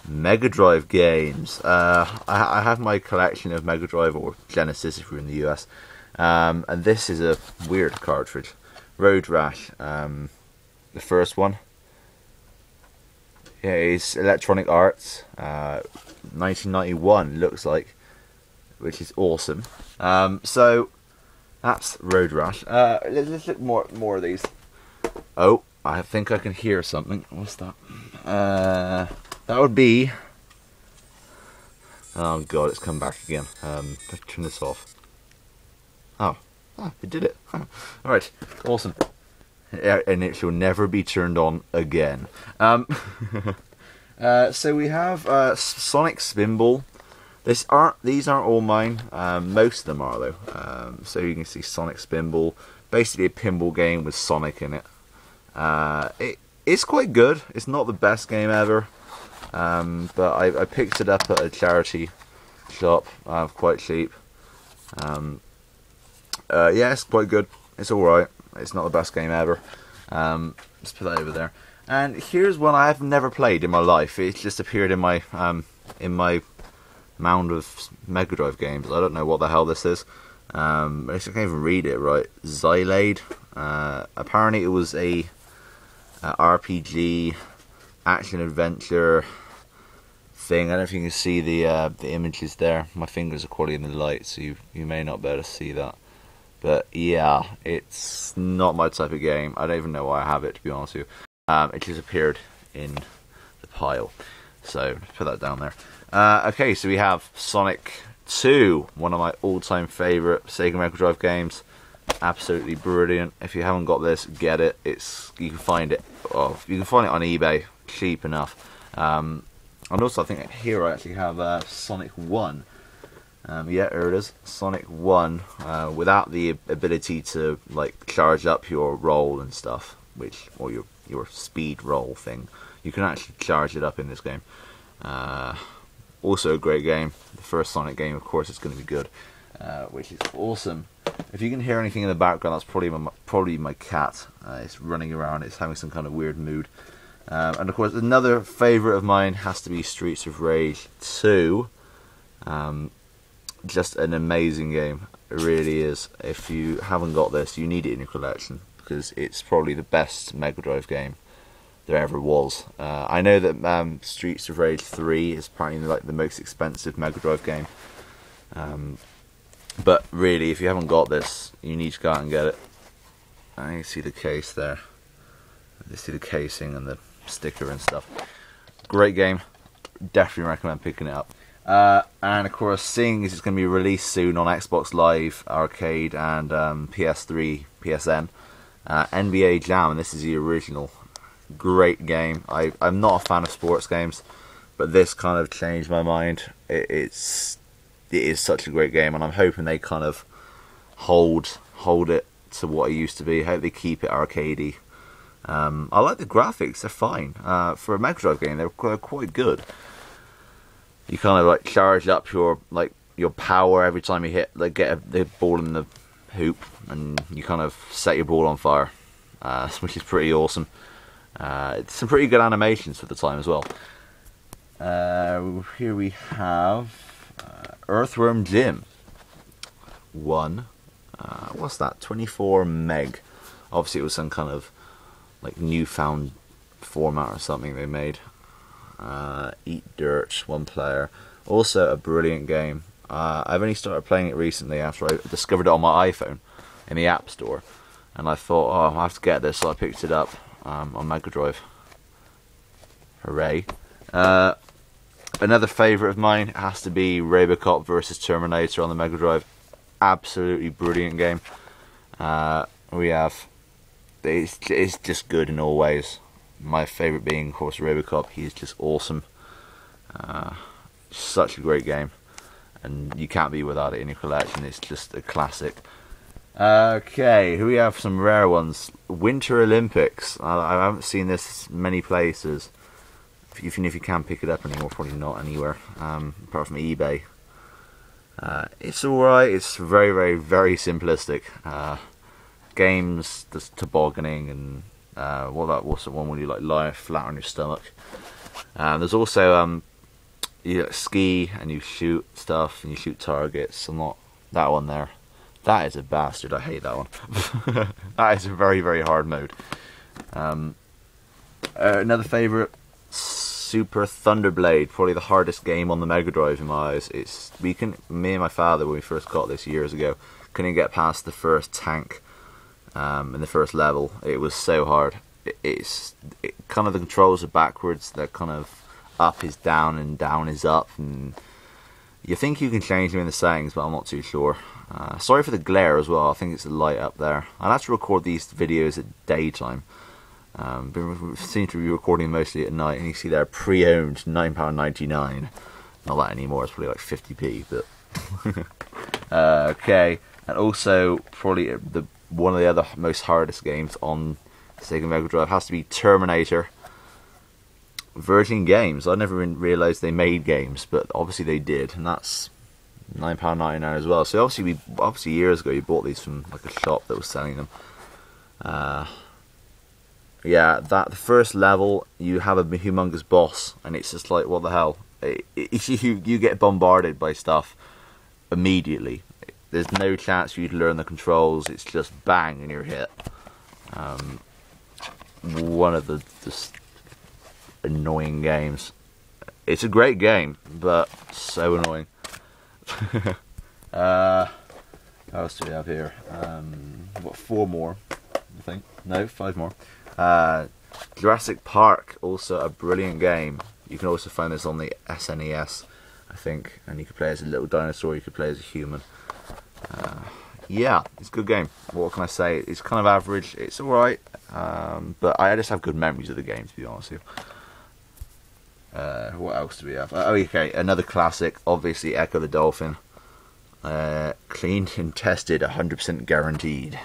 Mega Drive games. I have my collection of Mega Drive, or Genesis if you're in the US, and this is a weird cartridge. Road Rash, the first one. Yeah, it's Electronic Arts, 1991 looks like, which is awesome. So that's Road Rash. Let's look more of these. Oh, I think I can hear something. What's that? That would be. Oh god, it's come back again. Let's turn this off. Oh, it did it. Alright, awesome. Yeah, and it shall never be turned on again. So we have Sonic Spinball. These aren't all mine. Most of them are though. So you can see Sonic Spinball, basically a pinball game with Sonic in it. It's quite good. It's not the best game ever, but I picked it up at a charity shop, quite cheap. Yeah, it's quite good. It's alright. It's not the best game ever. Let's put that over there. And here's one I have never played in my life. It's just appeared in my mound of Mega Drive games. I don't know what the hell this is. I can't even read it right. Xylade. Apparently it was a RPG action adventure thing. I don't know if you can see the images there. My fingers are quite in the light, so you may not be able to see that. But yeah, it's not my type of game. I don't even know why I have it, to be honest with you. It just appeared in the pile, so put that down there. Okay, so we have Sonic 2, one of my all-time favourite Sega Mega Drive games. Absolutely brilliant. If you haven't got this, get it. You can find it. Oh, you can find it on eBay, cheap enough. And also, I think here I actually have Sonic 1. Yeah, here it is, Sonic 1, without the ability to like charge up your roll and stuff, or your speed roll thing. You can actually charge it up in this game. Also a great game. The first Sonic game, of course, is going to be good, which is awesome. If you can hear anything in the background, that's probably my cat. It's running around. It's having some kind of weird mood. And of course, another favourite of mine has to be Streets of Rage 2. Just an amazing game. It really is. If you haven't got this, you need it in your collection, because it's probably the best Mega Drive game there ever was. I know that Streets of Rage 3 is probably like the most expensive Mega Drive game. But really, if you haven't got this, you need to go out and get it. I can see the case there. You see the casing and the sticker and stuff. Great game. Definitely recommend picking it up. And of course, seeing as it's going to be released soon on Xbox Live Arcade and PS3, PSN, NBA Jam, and this is the original. Great game. I'm not a fan of sports games, but this kind of changed my mind. It is such a great game, and I'm hoping they kind of hold it to what it used to be. I hope they keep it arcadey. I like the graphics; they're fine. For a Mega Drive game, they're quite good. You kind of like charge up your power every time you get the ball in the hoop, and you kind of set your ball on fire, which is pretty awesome. It's some pretty good animations for the time as well. Here we have Earthworm Jim 1. What's that? 24 meg. Obviously, it was some kind of like newfound format or something they made. Eat Dirt, 1 player. Also a brilliant game. I've only started playing it recently after I discovered it on my iPhone in the App Store, and I thought, oh, I have to get this, so I picked it up on Mega Drive. Hooray. Another favourite of mine has to be Robocop versus Terminator on the Mega Drive. Absolutely brilliant game. It's just good in all ways. My favourite being, of course, Robocop. He is just awesome. Such a great game, and you can't be without it in your collection. It's just a classic. Okay, here we have some rare ones. Winter Olympics. I haven't seen this many places. Even if you can pick it up anymore, probably not anywhere, apart from eBay. It's alright. It's very, very, very simplistic. Games, there's tobogganing, and what's the one where you like lie flat on your stomach. There's also you ski and you shoot stuff and you shoot targets. I'm not that one there. That is a bastard. I hate that one. That is a very, very hard mode. Another favourite, Super Thunderblade, probably the hardest game on the Mega Drive in my eyes. Me and my father, when we first got this years ago, couldn't get past the first tank in the first level. It was so hard. Kind of the controls are backwards. They're kind of up is down and down is up, and you think you can change them in the settings, but I'm not too sure. Sorry for the glare as well. I think it's the light up there. I'll have to record these videos at daytime. We seem to be recording mostly at night, and you see they're pre-owned £9.99. Not that anymore. It's probably like 50p, but okay. And also probably one of the other most hardest games on Sega Mega Drive has to be Terminator Virgin Games. I never even realised they made games, but obviously they did, and that's £9.99 as well. So obviously years ago you bought these from like a shop that was selling them. Yeah, the first level you have a humongous boss, and it's just like, what the hell? You get bombarded by stuff immediately. There's no chance for you to learn the controls. It's just bang and you're hit. One of the just annoying games. It's a great game, but so annoying. What else do we have here? What, 4 more, I think? No, 5 more. Jurassic Park, also a brilliant game. You can also find this on the SNES, I think, and you can play as a little dinosaur, you can play as a human. Yeah, it's a good game. What can I say? It's kind of average. It's alright, but I just have good memories of the game, to be honest with you. What else do we have? Oh, okay, another classic, obviously Echo the Dolphin. Cleaned and tested, 100% guaranteed.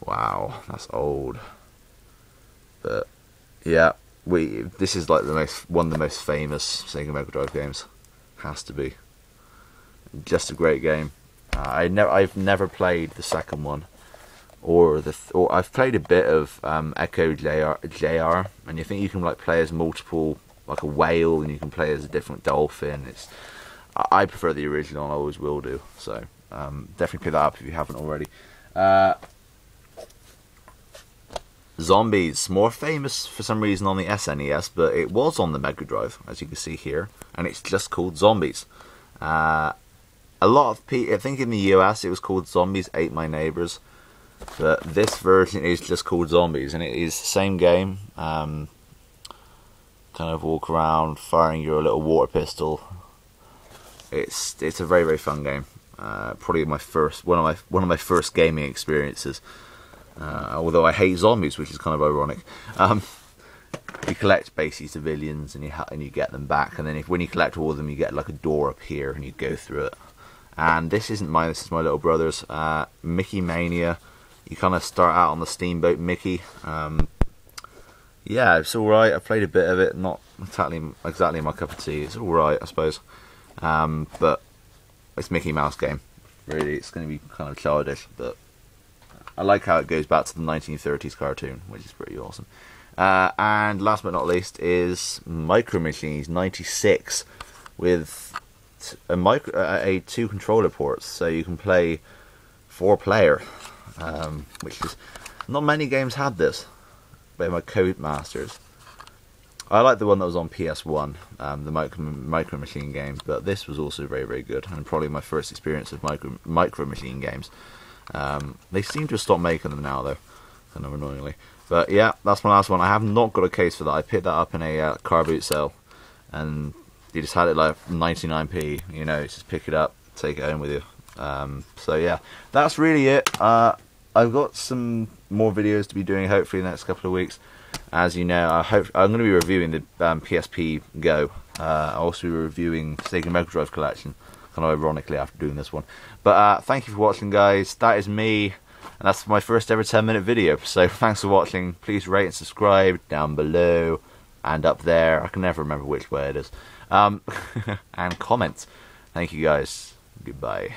Wow, that's old. But yeah, this is like one of the most famous Sega Mega Drive games. Has to be. Just a great game. I've never played the second one, or I've played a bit of Echo JR, and you think you can like play as multiple, like a whale, and you can play as a different dolphin. I prefer the original, and I always will do. So definitely pick that up if you haven't already. Zombies, more famous for some reason on the SNES, but it was on the Mega Drive, as you can see here, and it's just called Zombies. A lot of people, I think in the US it was called Zombies Ate My Neighbors, but this version is just called Zombies, and it is the same game. Kind of walk around firing your little water pistol. It's a very, very fun game. Probably one of my first gaming experiences. Although I hate zombies, which is kind of ironic. You collect basically civilians, and you get them back, and then when you collect all of them, you get like a door up here, and you go through it. And this isn't mine. This is my little brother's. Mickey Mania. You kind of start out on the steamboat Mickey. Yeah, it's all right. I played a bit of it. Not exactly my cup of tea. It's all right, I suppose. But it's a Mickey Mouse game. Really, it's going to be kind of childish, but I like how it goes back to the 1930s cartoon, which is pretty awesome. And last but not least is Micro Machines 96 with 2 controller ports, so you can play 4-player, which is not many games had this. By my Codemasters. I like the one that was on PS1, the Micro Machine game, but this was also very, very good, and probably my first experience of Micro Machine games. They seem to have stopped making them now, though, kind of annoyingly. But yeah, that's my last one. I have not got a case for that. I picked that up in a car boot sale, and you just had it like 99p. You know, just pick it up, take it home with you. So yeah, that's really it. I've got some more videos to be doing hopefully in the next couple of weeks. As you know, I'm going to be reviewing the PSP Go. I'll also be reviewing Sega Mega Drive Collection, kind of ironically after doing this one. But thank you for watching, guys. That is me, and that's my first ever 10-minute video. So thanks for watching. Please rate and subscribe down below and up there. I can never remember which way it is. And comment. Thank you, guys. Goodbye.